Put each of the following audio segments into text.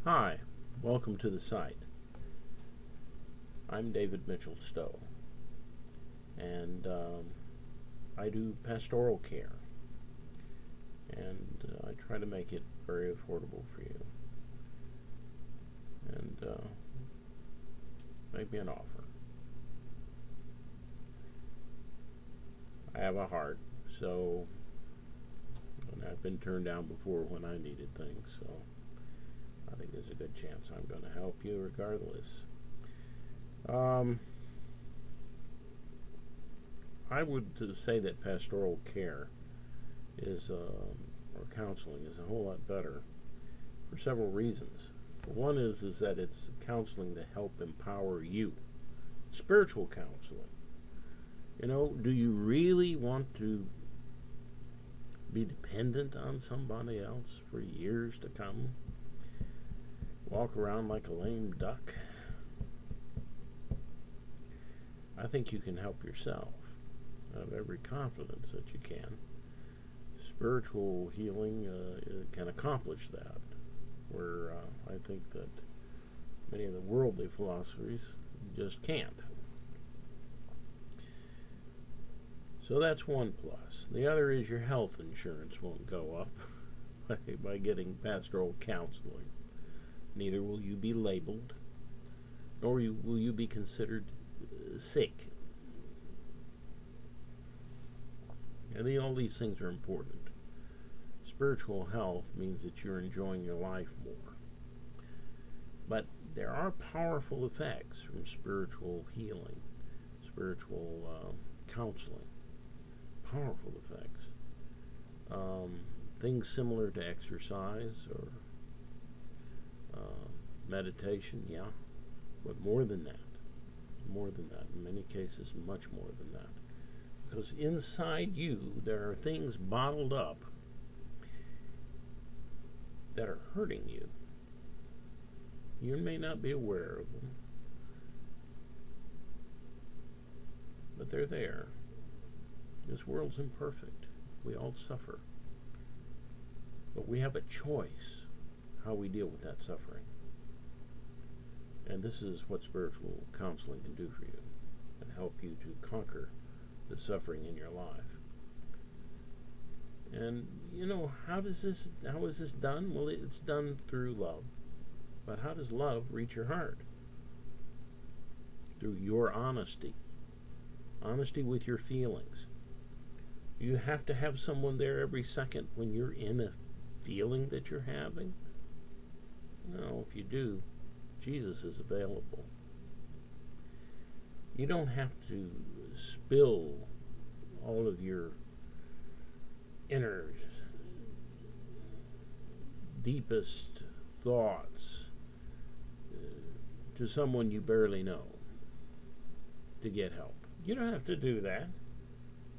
Hi, welcome to the site. I'm David Mitchell Stowe, and I do pastoral care, and I try to make it very affordable for you, and make me an offer. I have a heart, so and I've been turned down before when I needed things, so I think there's a good chance I'm going to help you regardless. I would say that pastoral care is, or counseling, is a whole lot better for several reasons. One is that it's counseling to help empower you. Spiritual counseling. You know, do you really want to be dependent on somebody else for years to come? Walk around like a lame duck? I think you can help yourself. I have every confidence that you can. Spiritual healing can accomplish that, where I think that many of the worldly philosophies just can't. So that's one plus. The other is your health insurance won't go up by getting pastoral counseling. Neither will you be labeled, nor will you be considered sick. And all these things are important. Spiritual health means that you're enjoying your life more. But there are powerful effects from spiritual healing, spiritual counseling. Powerful effects. Things similar to exercise or meditation, yeah, but more than that. More than that. In many cases, much more than that. Because inside you, there are things bottled up that are hurting you. You may not be aware of them, but they're there. This world's imperfect. We all suffer. But we have a choice how we deal with that suffering. And this is what spiritual counseling can do for you and help you to conquer the suffering in your life. And you know, how is this done? Well, it's done through love. But how does love reach your heart? Through your honesty. Honesty with your feelings. You have to have someone there every second when you're in a feeling that you're having? No, if you do, Jesus is available. You don't have to spill all of your inner, deepest thoughts to someone you barely know to get help. You don't have to do that.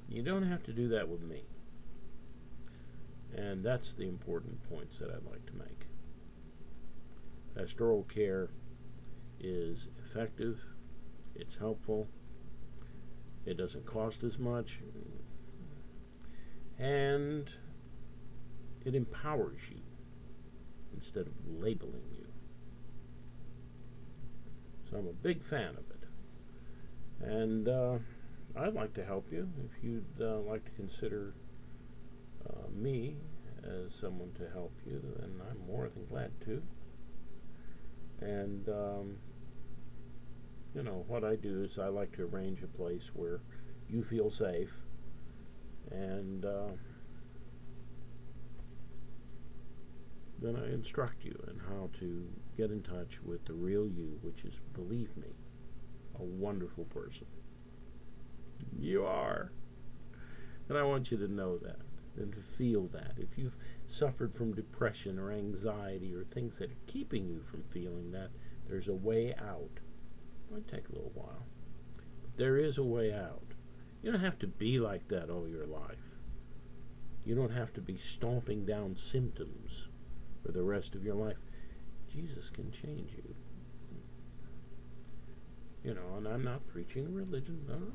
You don't have to do that with me. And that's the important points that I'd like to make. Pastoral care is effective, it's helpful, it doesn't cost as much, and it empowers you instead of labeling you. So I'm a big fan of it. And I'd like to help you. If you'd like to consider me as someone to help you, then I'm more than glad to. And you know, what I do is I like to arrange a place where you feel safe, and then I instruct you in how to get in touch with the real you, which is, believe me, a wonderful person. You are. And I want you to know that and to feel that. If you've suffered from depression or anxiety or things that are keeping you from feeling that, there's a way out. It might take a little while, but there is a way out. You don't have to be like that all your life. You don't have to be stomping down symptoms for the rest of your life. Jesus can change you. You know, and I'm not preaching religion. No.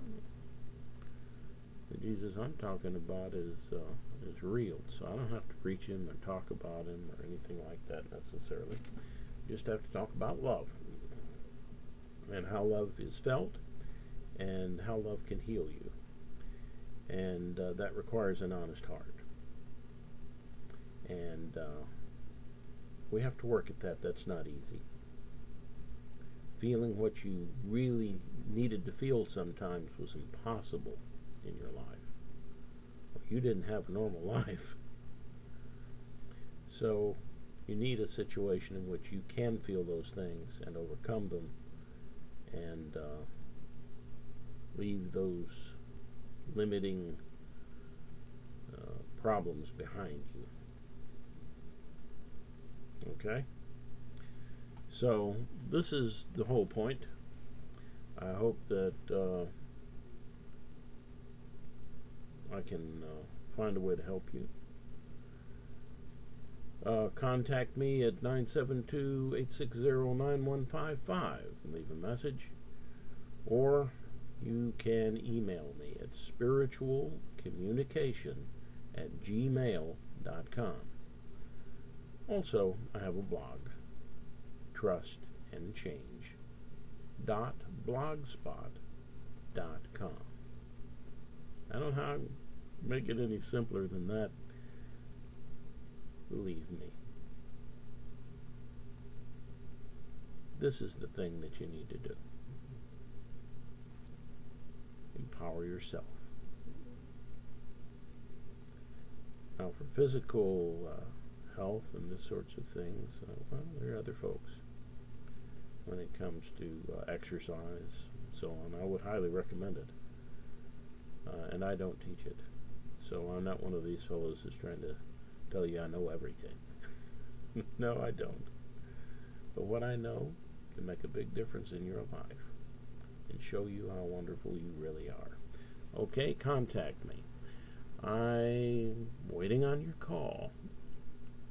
The Jesus I'm talking about is real, so I don't have to preach him or talk about him or anything like that necessarily. just have to talk about love and how love is felt and how love can heal you. And that requires an honest heart. And we have to work at that. That's not easy. Feeling what you really needed to feel sometimes was impossible in your life. You didn't have a normal life. So you need a situation in which you can feel those things and overcome them and leave those limiting problems behind you. Okay? So this is the whole point. I hope that I can find a way to help you. Contact me at 972-860-9155 and leave a message. Or you can email me at spiritualcommunication@gmail.com. Also, I have a blog, trustandchange.blogspot.com. I don't know how to make it any simpler than that. Believe me. This is the thing that you need to do. Empower yourself. Now, for physical health and this sorts of things, well, there are other folks. When it comes to exercise and so on, I would highly recommend it. And I don't teach it. So I'm not one of these fellows who's trying to tell you I know everything. No, I don't. But what I know can make a big difference in your life and show you how wonderful you really are. Okay, contact me. I'm waiting on your call